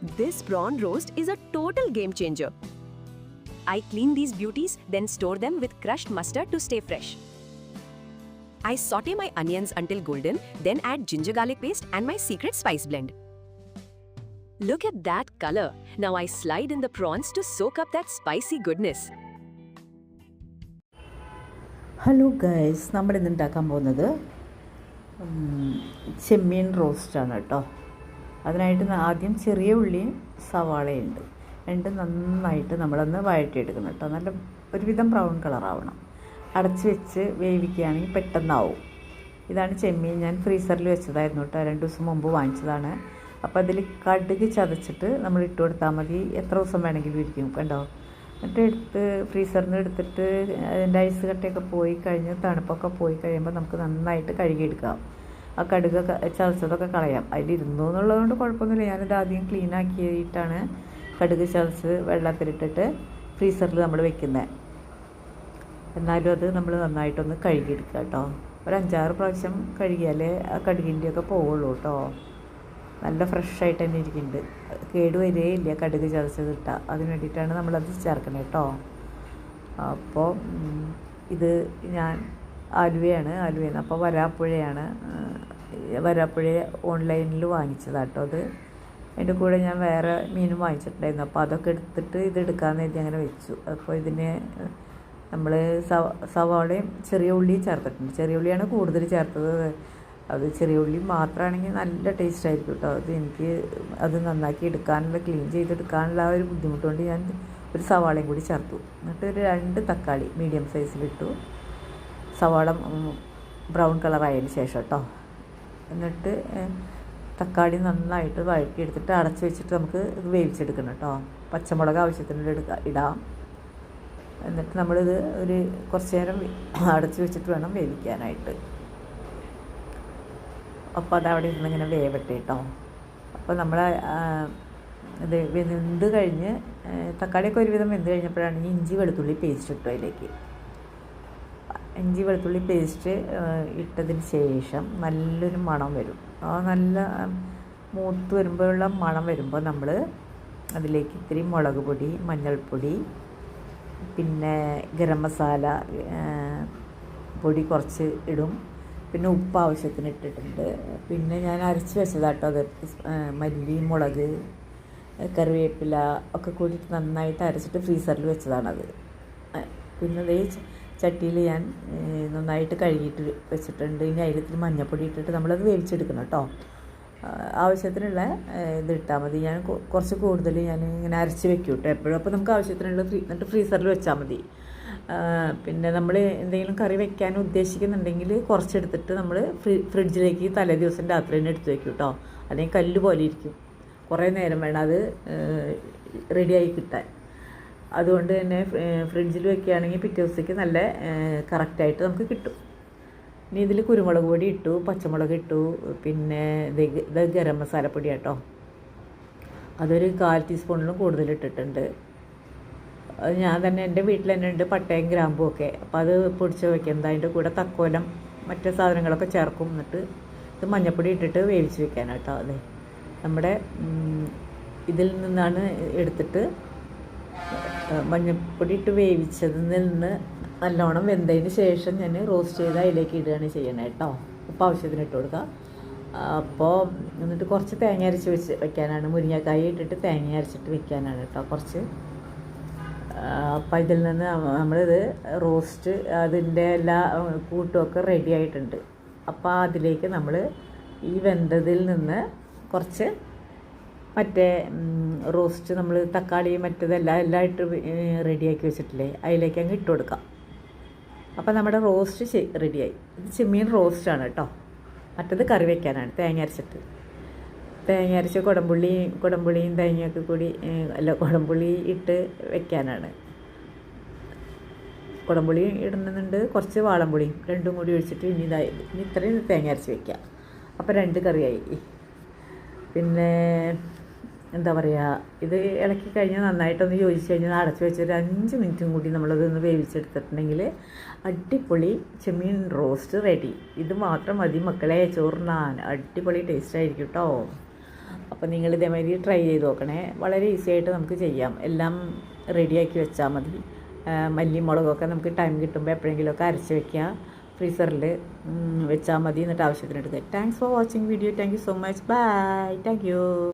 This prawn roast is a total game changer. I clean these beauties, then store them with crushed mustard to stay fresh. I saute my onions until golden, then add ginger garlic paste and my secret spice blend. Look at that color. Now I slide in the prawns to soak up that spicy goodness. Hello guys, നമ്മളിന്ന് ഉണ്ടാക്കാൻ പോകുന്നത് ചെമ്മീൻ റോസ്റ്റാണ് കേട്ടോ. അതിനായിട്ട് ആദ്യം ചെറിയ ഉള്ളിയും സവാളയുണ്ട്, രണ്ടും നന്നായിട്ട് നമ്മളൊന്ന് വഴറ്റിയെടുക്കണം കേട്ടോ. നല്ല ഒരുവിധം ബ്രൗൺ കളറാവണം. അടച്ച് വെച്ച് വേവിക്കുകയാണെങ്കിൽ പെട്ടെന്നാവും. ഇതാണ് ചെമ്മീൻ. ഞാൻ ഫ്രീസറിൽ വെച്ചതായിരുന്നു കേട്ടോ, 2 ദിവസം മുമ്പ് വാങ്ങിച്ചതാണ്. അപ്പോൾ അതിൽ കടുക് ചതച്ചിട്ട് നമ്മൾ ഇട്ട് കൊടുത്താൽ മതി. എത്ര ദിവസം വേണമെങ്കിലും ഇരിക്കും കണ്ടോ. എന്നിട്ട് എടുത്ത് ഫ്രീസറിൽ നിന്ന് എടുത്തിട്ട് അതിൻ്റെ ഐസ് കട്ടയൊക്കെ പോയി കഴിഞ്ഞ് തണുപ്പൊക്കെ പോയി കഴിയുമ്പോൾ നമുക്ക് നന്നായിട്ട് കഴുകിയെടുക്കാം. ആ കടുകൊക്കെ ചതച്ചതൊക്കെ കളയാം. അതിലിരുന്നു എന്നുള്ളതുകൊണ്ട് കുഴപ്പമൊന്നുമില്ല. ഞാനിത് ആദ്യം ക്ലീൻ ആക്കിയിട്ടാണ് കടുക് ചതച്ച് വെള്ളത്തിലിട്ടിട്ട് ഫ്രീസറിൽ നമ്മൾ വെക്കുന്നത്. എന്നാലും അത് നമ്മൾ നന്നായിട്ടൊന്ന് കഴുകിയെടുക്കുക കേട്ടോ. ഒരു 5-6 പ്രാവശ്യം കഴുകിയാലേ ആ കടുകിൻ്റെയൊക്കെ പോവുള്ളൂ കേട്ടോ. നല്ല ഫ്രഷായിട്ട് തന്നെ ഇരിക്കുന്നുണ്ട്, കേടുവരികയില്ല കടുക് ചതച്ചതിട്ടാൽ. അതിന് വേണ്ടിയിട്ടാണ് നമ്മളത് ചേർക്കുന്നത് കേട്ടോ. അപ്പോൾ ഇത് ഞാൻ ആലുവയാണ്. അപ്പോൾ വരാപ്പുഴയാണ്. വരാപ്പുഴ ഓൺലൈനിൽ വാങ്ങിച്ചതാണ് കേട്ടോ. അത് അതിൻ്റെ കൂടെ ഞാൻ വേറെ മീനും വാങ്ങിച്ചിട്ടുണ്ടായിരുന്നു. അപ്പോൾ അതൊക്കെ എടുത്തിട്ട് ഇത് എടുക്കാമെന്ന് കരുതി അങ്ങനെ വെച്ചു. അപ്പോൾ ഇതിന് നമ്മൾ സവാളയും ചെറിയ ഉള്ളിയും ചേർത്തിട്ടുണ്ട്. ചെറിയ ഉള്ളിയാണ് കൂടുതൽ ചേർത്തത്. അത് ചെറിയ ഉള്ളി മാത്രമാണെങ്കിൽ നല്ല ടേസ്റ്റ് ആയിരിക്കും കേട്ടോ. അത് നന്നാക്കി എടുക്കാനുള്ള, ക്ലീൻ ചെയ്തെടുക്കാനുള്ള ആ ഒരു ബുദ്ധിമുട്ട് കൊണ്ട് ഞാൻ ഒരു സവാളയും കൂടി ചേർത്തു. എന്നിട്ട് ഒരു 2 തക്കാളി മീഡിയം സൈസിലിട്ടു. സവാള ബ്രൗൺ കളറായതിന് ശേഷം കേട്ടോ. എന്നിട്ട് തക്കാളി നന്നായിട്ട് വഴറ്റിയെടുത്തിട്ട് അടച്ച് വെച്ചിട്ട് നമുക്ക് ഇത് വേവിച്ചെടുക്കണം കേട്ടോ. പച്ചമുളക് ആവശ്യത്തിന് ഇടാം. എന്നിട്ട് നമ്മളിത് ഒരു കുറച്ച് നേരം അടച്ച് വെച്ചിട്ട് വേണം വേവിക്കാനായിട്ട്. അപ്പോൾ അതവിടെ ഇരുന്ന് ഇങ്ങനെ വേവട്ടെ കേട്ടോ. അപ്പോൾ നമ്മൾ ഇത് വെന്ത് കഴിഞ്ഞ് തക്കാളിയൊക്കെ ഒരുവിധം വെന്ത് കഴിഞ്ഞപ്പോഴാണ് ഈ ഇഞ്ചി വെളുത്തുള്ളി പേസ്റ്റ് ഇട്ടു. അതിലേക്ക് ഇഞ്ചി വെളുത്തുള്ളി പേസ്റ്റ് ഇട്ടതിന് ശേഷം നല്ലൊരു മണം വരും. ആ നല്ല മൂത്ത് വരുമ്പോഴുള്ള മണം വരുമ്പോൾ നമ്മൾ അതിലേക്ക് ഇത്തിരി മുളക് പൊടി, മഞ്ഞൾപ്പൊടി, പിന്നെ ഗരം മസാല പൊടി കുറച്ച് ഇടും. പിന്നെ ഉപ്പ് ആവശ്യത്തിന് ഇട്ടിട്ടുണ്ട്. പിന്നെ ഞാൻ അരച്ച് വെച്ചതാട്ടോ അത്. മല്ലി, മുളക്, കറിവേപ്പില ഒക്കെ കൂടിയിട്ട് നന്നായിട്ട് അരച്ചിട്ട് ഫ്രീസറിൽ വെച്ചതാണത്. പിന്നെ അതേ ചട്ടിയിൽ ഞാൻ നന്നായിട്ട് കഴുകിയിട്ട് വെച്ചിട്ടുണ്ട്. ഇനി അതിൽ മഞ്ഞൾപ്പൊടി ഇട്ടിട്ട് നമ്മളത് വേവിച്ചെടുക്കണം കേട്ടോ. ആവശ്യത്തിനുള്ള ഇത് ഇട്ടാൽ മതി. ഞാൻ കുറച്ച് കൂടുതൽ ഞാൻ ഇങ്ങനെ അരച്ച് വെക്കും കേട്ടോ എപ്പോഴും. അപ്പോൾ നമുക്ക് ആവശ്യത്തിനുള്ള എന്നിട്ട് ഫ്രീസറിൽ വെച്ചാൽ മതി. പിന്നെ നമ്മൾ എന്തെങ്കിലും കറി വെക്കാൻ ഉദ്ദേശിക്കുന്നുണ്ടെങ്കിൽ കുറച്ചെടുത്തിട്ട് നമ്മൾ ഫ്രിഡ്ജിലേക്ക് തലേ ദിവസം രാത്രി തന്നെ എടുത്ത് വെക്കും കേട്ടോ. അല്ലെങ്കിൽ കല്ല് പോലെ ഇരിക്കും, കുറേ നേരം വേണം അത് റെഡിയായി കിട്ടാൻ. അതുകൊണ്ട് തന്നെ ഫ്രിഡ്ജിൽ വെക്കുകയാണെങ്കിൽ പിറ്റേ ദിവസത്തേക്ക് നല്ല കറക്റ്റായിട്ട് നമുക്ക് കിട്ടും. ഇനി ഇതിൽ കുരുമുളക് പൊടി ഇട്ടു, പച്ചമുളക് ഇട്ടു, പിന്നെ ഇത് ഗരം മസാലപ്പൊടി കേട്ടോ. അതൊരു 1/4 ടീസ്പൂണിലും കൂടുതൽ ഇട്ടിട്ടുണ്ട്. അത് ഞാൻ തന്നെ എൻ്റെ വീട്ടിൽ തന്നെ ഉണ്ട്, പട്ടയും ഗ്രാമ്പും ഒക്കെ. അപ്പോൾ അത് പൊടിച്ച് വയ്ക്കുന്നത്. അതിൻ്റെ കൂടെ തക്കോലം മറ്റു സാധനങ്ങളൊക്കെ ചേർക്കും. എന്നിട്ട് ഇത് മഞ്ഞൾപ്പൊടി ഇട്ടിട്ട് വേവിച്ച് വെക്കാനാണ് കേട്ടോ. അതെ, നമ്മുടെ ഇതിൽ നിന്നാണ് എടുത്തിട്ട് മഞ്ഞൾപ്പൊടി ഇട്ട് വേവിച്ചതിൽ നിന്ന് നല്ലോണം വെന്തതിന് ശേഷം ഞാൻ റോസ്റ്റ് ചെയ്ത് അതിലേക്ക് ഇടുകയാണ് ചെയ്യണേ കേട്ടോ. ഉപ്പ് ആവശ്യത്തിന് ഇട്ട് കൊടുക്കുക. അപ്പോൾ എന്നിട്ട് കുറച്ച് തേങ്ങ അരച്ച് വെക്കാനാണ്. മുരിങ്ങക്കായ ഇട്ടിട്ട് തേങ്ങ അരച്ചിട്ട് വെക്കാനാണ് കേട്ടോ കുറച്ച്. അപ്പം ഇതിൽ നിന്ന് നമ്മളിത് റോസ്റ്റ് അതിൻ്റെ എല്ലാ കൂട്ടുമൊക്കെ റെഡി ആയിട്ടുണ്ട്. അപ്പോൾ അതിലേക്ക് നമ്മൾ ഈ വെന്തതിൽ നിന്ന് കുറച്ച് മറ്റേ റോസ്റ്റ് നമ്മൾ തക്കാളി എല്ലാം ഇട്ട് റെഡിയാക്കി വെച്ചിട്ടില്ലേ, അതിലേക്ക് അങ്ങ് ഇട്ട് കൊടുക്കാം. അപ്പോൾ നമ്മുടെ റോസ്റ്റ് റെഡിയായി. ഇത് ചെമ്മീൻ റോസ്റ്റാണ് കേട്ടോ. മറ്റത് കറി വയ്ക്കാനാണ്, തേങ്ങ അരച്ച് കുടംപുളിയും തേങ്ങയൊക്കെ കൂടി കുടംപുളി ഇട്ട് വെക്കാനാണ്. കുടംപുളി ഇടുന്നുണ്ട്, കുറച്ച് വാളംപുളിയും രണ്ടും കൂടി ഒഴിച്ചിട്ട് ഇനി ഇത്രയും തേങ്ങ അരച്ച് വയ്ക്കാം. അപ്പോൾ 2 കറിയായി. പിന്നെ എന്താ പറയുക, ഇത് ഇളക്കി കഴിഞ്ഞാൽ നന്നായിട്ടൊന്ന് യോജിച്ച് കഴിഞ്ഞാൽ അടച്ച് വെച്ചൊരു 5 മിനിറ്റും കൂടി നമ്മളതൊന്ന് വേവിച്ചെടുത്തിട്ടുണ്ടെങ്കിൽ അടിപൊളി ചെമ്മീൻ റോസ്റ്റ് റെഡി. ഇത് മാത്രം മതി മക്കളെ ചോറിനാൻ. അടിപൊളി ടേസ്റ്റായിരിക്കും കേട്ടോ. അപ്പോൾ നിങ്ങൾ ഇതേമാതിരി ട്രൈ ചെയ്ത് നോക്കണേ. വളരെ ഈസി ആയിട്ട് നമുക്ക് ചെയ്യാം. എല്ലാം റെഡിയാക്കി വെച്ചാൽ മതി. മല്ലി മുളകൊക്കെ നമുക്ക് ടൈം കിട്ടുമ്പോൾ എപ്പോഴെങ്കിലുമൊക്കെ അരച്ച് വെക്കുക, ഫ്രീസറിൽ വെച്ചാൽ മതി. എന്നിട്ട് ആവശ്യത്തിന് എടുക്കുക. Thanks for watching video. Thank you so much. Bye. Thank U.